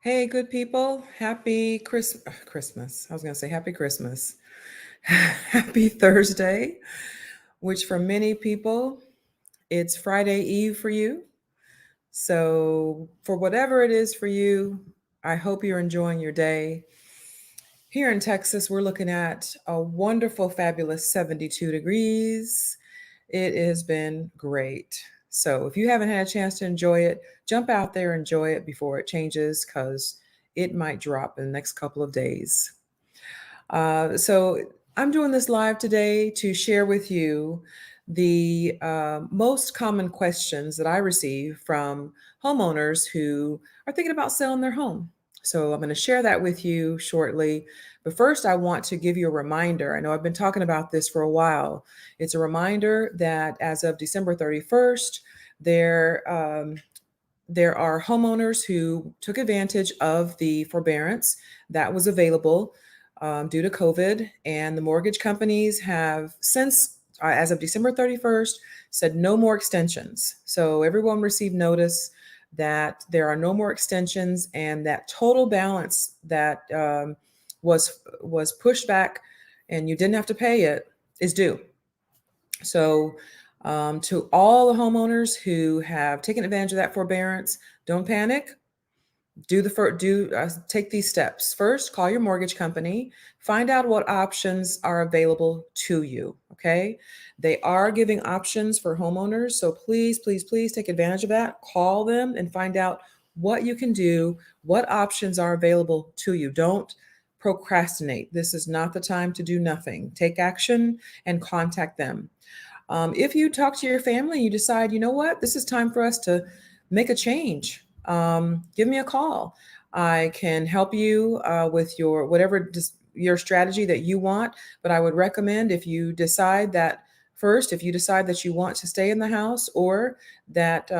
Hey, good people. Happy Christmas. I was going to say happy Christmas. Happy Thursday, which for many people, it's Friday Eve for you. So, for whatever it is for you, I hope you're enjoying your day. Here in Texas, we're looking at a wonderful, fabulous 72 degrees. It has been great. So if you haven't had a chance to enjoy it, jump out there, enjoy it before it changes because it might drop in the next couple of days. So I'm doing this live today to share with you the most common questions that I receive from homeowners who are thinking about selling their home. So I'm going to share that with you shortly. But first, I want to give you a reminder. I know I've been talking about this for a while. It's a reminder that as of December 31st, there there are homeowners who took advantage of the forbearance that was available due to COVID, and the mortgage companies have since, as of December 31st, said no more extensions. So everyone received notice that there are no more extensions, and that total balance that was pushed back, and you didn't have to pay it, is due. So, to all the homeowners who have taken advantage of that forbearance, don't panic. Take these steps. First, call your mortgage company. Find out what options are available to you. Okay, they are giving options for homeowners, so please, please, please take advantage of that. Call them and find out what you can do, what options are available to you. Don't procrastinate. This is not the time to do nothing. Take action and contact them. If you talk to your family, you decide, you know what, this is time for us to make a change. Give me a call. I can help you with your whatever your strategy that you want. But I would recommend if you decide that you want to stay in the house, or that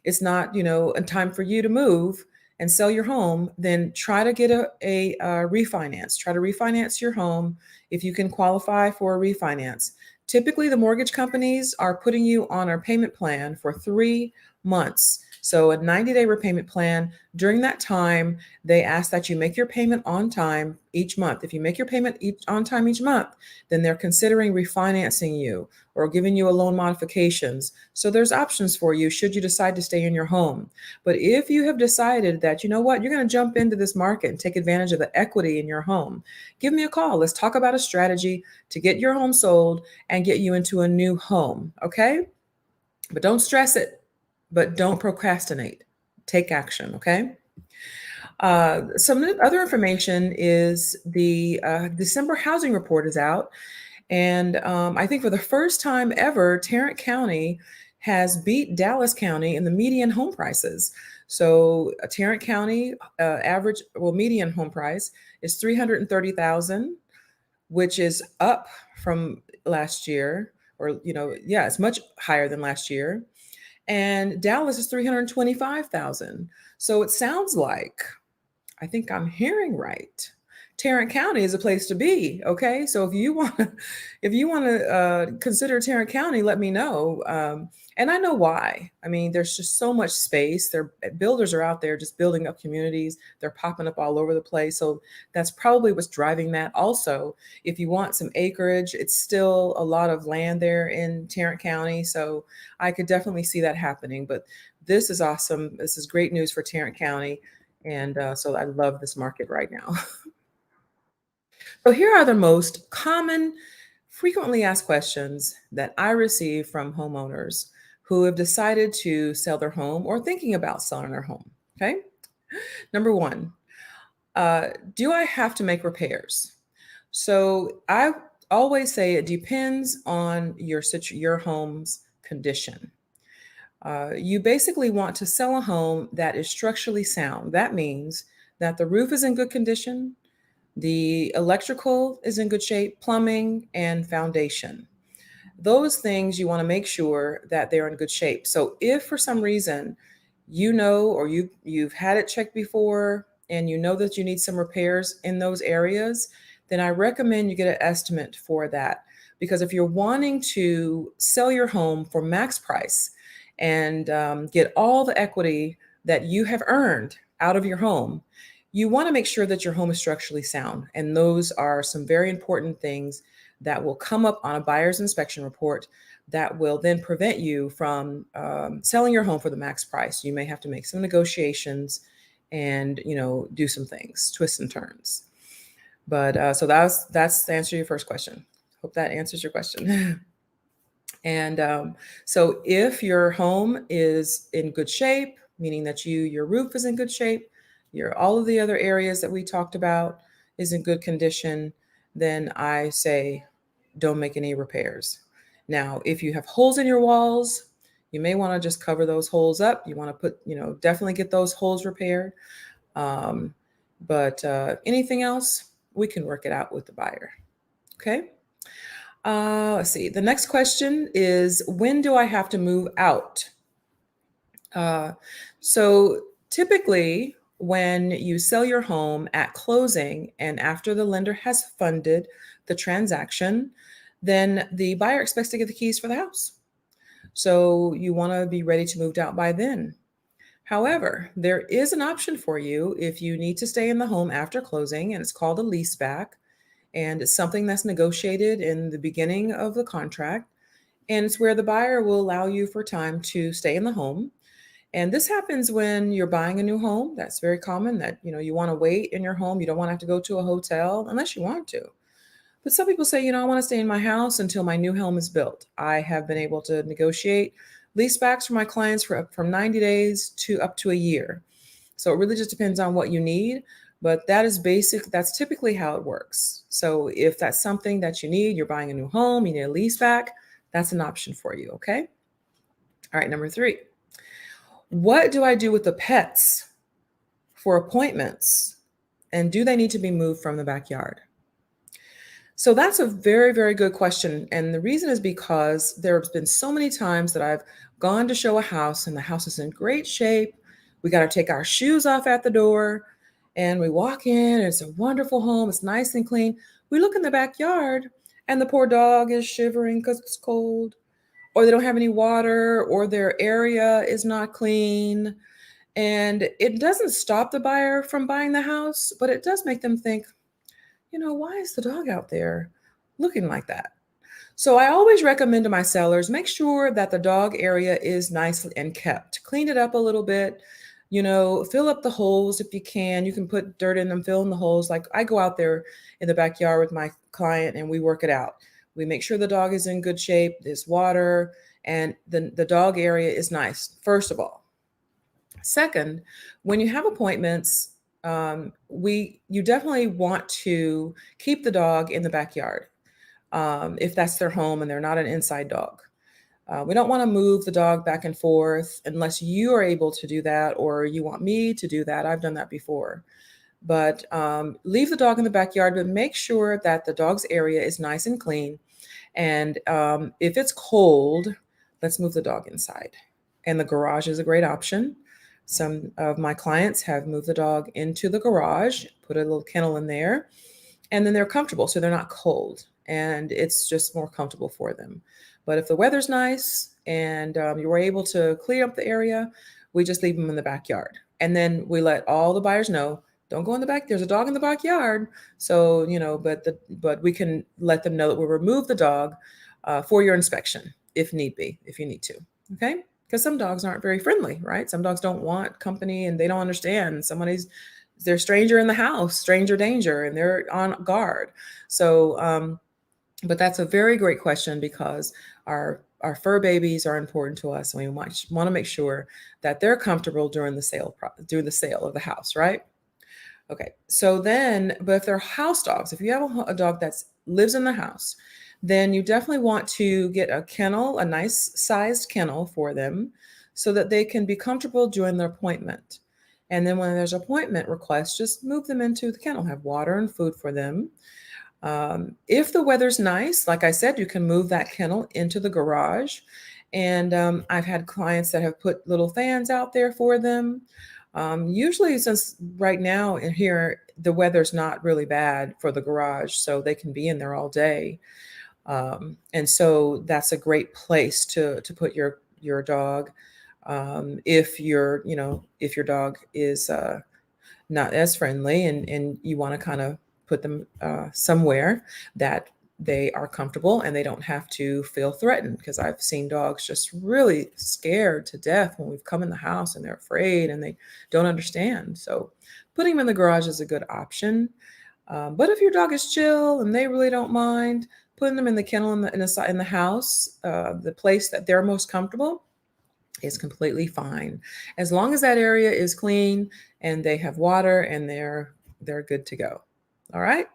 it's not, a time for you to move and sell your home, then try to get a refinance. Try to refinance your home if you can qualify for a refinance. Typically, the mortgage companies are putting you on a payment plan for 3 months. So, a 90-day repayment plan. During that time, they ask that you make your payment on time each month. If you make your payment on time each month, then they're considering refinancing you or giving you a loan modifications. So, there's options for you should you decide to stay in your home. But if you have decided that, you know what, you're going to jump into this market and take advantage of the equity in your home, give me a call. Let's talk about a strategy to get your home sold and get you into a new home. Okay. But don't stress it, but don't procrastinate. Take action. Okay. Some other information is the December housing report is out. And I think for the first time ever, Tarrant County has beat Dallas County in the median home prices. So Tarrant County median home price is 330,000, which is up from last year, or yeah, it's much higher than last year. And Dallas is 325,000. So it sounds like, I think I'm hearing right, Tarrant County is a place to be. Okay, so if you want to consider Tarrant County, let me know. And I know why. I mean, there's just so much space. Their builders are out there just building up communities. They're popping up all over the place. So that's probably what's driving that. Also, if you want some acreage, it's still a lot of land there in Tarrant County. So I could definitely see that happening. But this is awesome. This is great news for Tarrant County. And so I love this market right now. So here are the most common, frequently asked questions that I receive from homeowners who have decided to sell their home or thinking about selling their home. Okay. Number one, do I have to make repairs? So I always say it depends on your home's condition. You basically want to sell a home that is structurally sound. That means that the roof is in good condition, the electrical is in good shape, plumbing and foundation. Those things you want to make sure that they're in good shape. So if for some reason or you've had it checked before and you know that you need some repairs in those areas, then I recommend you get an estimate for that. Because if you're wanting to sell your home for max price and get all the equity that you have earned, out of your home, you want to make sure that your home is structurally sound. And those are some very important things that will come up on a buyer's inspection report that will then prevent you from selling your home for the max price. You may have to make some negotiations and do some things, twists and turns. But so that's the answer to your first question. Hope that answers your question. And so if your home is in good shape, meaning that your roof is in good shape, your all of the other areas that we talked about is in good condition, then I say don't make any repairs. Now, if you have holes in your walls, you may want to just cover those holes up. You want to put, definitely get those holes repaired. But anything else, we can work it out with the buyer. Okay. Let's see. The next question is, when do I have to move out? So typically, when you sell your home at closing and after the lender has funded the transaction, then the buyer expects to get the keys for the house. So you want to be ready to move out by then. However, there is an option for you if you need to stay in the home after closing, and it's called a lease back. And it's something that's negotiated in the beginning of the contract. And it's where the buyer will allow you for time to stay in the home. And this happens when you're buying a new home. That's very common that, you want to wait in your home. You don't want to have to go to a hotel unless you want to. But some people say, I want to stay in my house until my new home is built. I have been able to negotiate lease backs for my clients from 90 days to up to a year. So it really just depends on what you need. But that's typically how it works. So if that's something that you need, you're buying a new home, you need a lease back, that's an option for you, okay? All right, number 3. What do I do with the pets for appointments? And do they need to be moved from the backyard? So that's a very, very good question. And the reason is because there have been so many times that I've gone to show a house and the house is in great shape. We got to take our shoes off at the door and we walk in. And it's a wonderful home. It's nice and clean. We look in the backyard and the poor dog is shivering because it's cold, or they don't have any water, or their area is not clean. And it doesn't stop the buyer from buying the house, but it does make them think, why is the dog out there looking like that? So I always recommend to my sellers, make sure that the dog area is nicely and kept. Clean it up a little bit, fill up the holes if you can. You can put dirt in them, fill in the holes. Like I go out there in the backyard with my client and we work it out. We make sure the dog is in good shape, there's water, and the dog area is nice, first of all. Second, when you have appointments, you definitely want to keep the dog in the backyard if that's their home and they're not an inside dog. We don't want to move the dog back and forth unless you are able to do that or you want me to do that. I've done that before. But leave the dog in the backyard, but make sure that the dog's area is nice and clean. And if it's cold, let's move the dog inside. And the garage is a great option. Some of my clients have moved the dog into the garage, put a little kennel in there, and then they're comfortable, so they're not cold, and it's just more comfortable for them. But if the weather's nice and you were able to clear up the area, we just leave them in the backyard. And then we let all the buyers know, don't go in the back. There's a dog in the backyard. So, but we can let them know that we'll remove the dog for your inspection if need be, if you need to. Okay. Because some dogs aren't very friendly, right? Some dogs don't want company and they don't understand. They're stranger in the house, stranger danger, and they're on guard. So, but that's a very great question because our fur babies are important to us, and we want to make sure that they're comfortable during the sale of the house, right? Okay. So then, but if they're house dogs, if you have a dog that lives in the house, then you definitely want to get a kennel, a nice sized kennel for them so that they can be comfortable during their appointment. And then when there's appointment requests, just move them into the kennel, have water and food for them. If the weather's nice, like I said, you can move that kennel into the garage. And I've had clients that have put little fans out there for them. Usually, since right now in here, the weather's not really bad for the garage, so they can be in there all day. And so that's a great place to put your dog. If if your dog is not as friendly, and you want to kind of put them somewhere that they are comfortable and they don't have to feel threatened, because I've seen dogs just really scared to death when we've come in the house and they're afraid and they don't understand. So putting them in the garage is a good option. But if your dog is chill and they really don't mind, putting them in the kennel in the house, the place that they're most comfortable, is completely fine, as long as that area is clean and they have water and they're good to go. All right.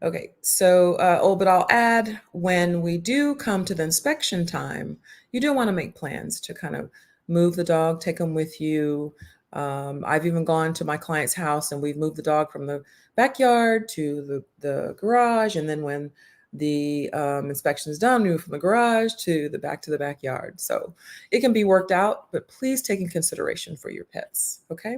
Okay. So, but I'll add, when we do come to the inspection time, you do want to make plans to kind of move the dog, take them with you. I've even gone to my client's house and we've moved the dog from the backyard to the garage, and then when the inspection is done, move from the garage to the backyard. So it can be worked out, but please take in consideration for your pets. Okay.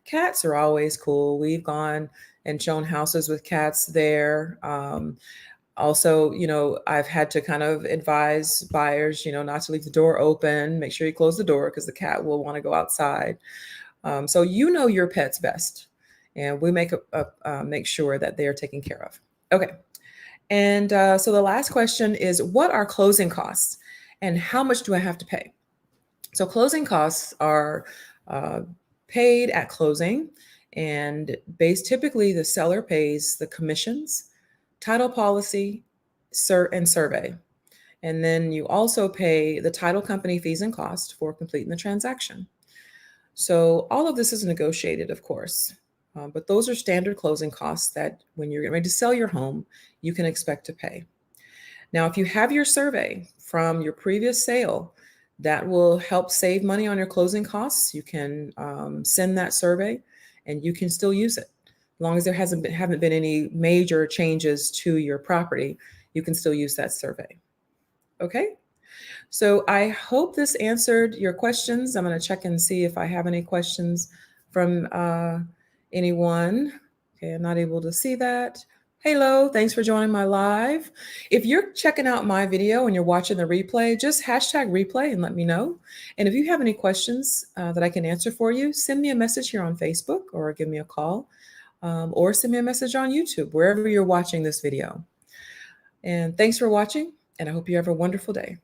Cats are always cool. We've gone and shown houses with cats there. Also, I've had to kind of advise buyers, not to leave the door open. Make sure you close the door because the cat will want to go outside. So your pets best, and we make sure that they are taken care of. Okay. And so the last question is, what are closing costs and how much do I have to pay? So closing costs are paid at closing, and typically the seller pays the commissions, title policy, and survey. And then you also pay the title company fees and costs for completing the transaction. So all of this is negotiated, of course, but those are standard closing costs that when you're getting ready to sell your home, you can expect to pay. Now, if you have your survey from your previous sale, that will help save money on your closing costs. You can send that survey and you can still use it. As long as there haven't been any major changes to your property, you can still use that survey. Okay? So I hope this answered your questions. I'm going to check and see if I have any questions from anyone. Okay, I'm not able to see that. Hello, thanks for joining my live. If you're checking out my video and you're watching the replay, just hashtag replay and let me know. And if you have any questions that I can answer for you, send me a message here on Facebook or give me a call, or send me a message on YouTube, wherever you're watching this video. And thanks for watching, and I hope you have a wonderful day.